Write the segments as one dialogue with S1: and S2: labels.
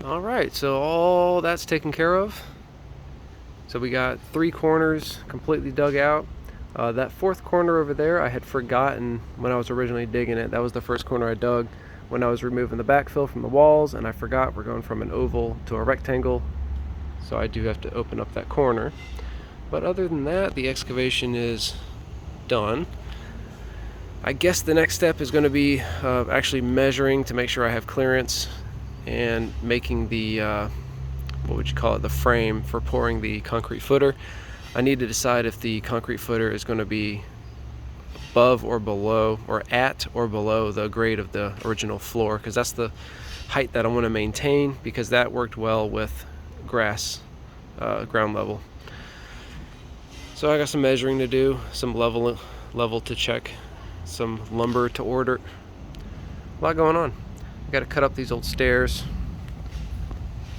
S1: All right, so all that's taken care of. So we got 3 corners completely dug out. That 4th corner over there, I had forgotten when I was originally digging it. That was the first corner I dug when I was removing the backfill from the walls, and I forgot we're going from an oval to a rectangle, so I do have to open up that corner. But other than that, the excavation is done. I guess the next step is going to be actually measuring to make sure I have clearance and making the what would you call it, the frame for pouring the concrete footer. I need to decide if the concrete footer is going to be above or below, or at or below the grade of the original floor, because that's the height that I want to maintain, because that worked well with grass ground level. So I got some measuring to do, some level to check, some lumber to order. A lot going on. I got to cut up these old stairs.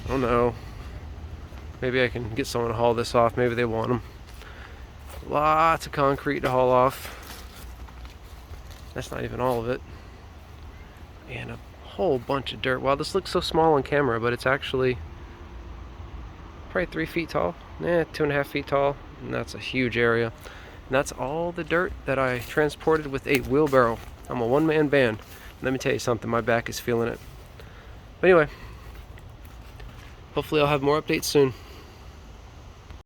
S1: Oh no. Maybe I can get someone to haul this off. Maybe they want them. Lots of concrete to haul off. That's not even all of it. And a whole bunch of dirt. Wow, this looks so small on camera, but it's actually probably 3 feet tall. 2.5 feet tall. And that's a huge area. And that's all the dirt that I transported with a wheelbarrow. I'm a one-man band. Let me tell you something, my back is feeling it. But anyway, hopefully I'll have more updates soon.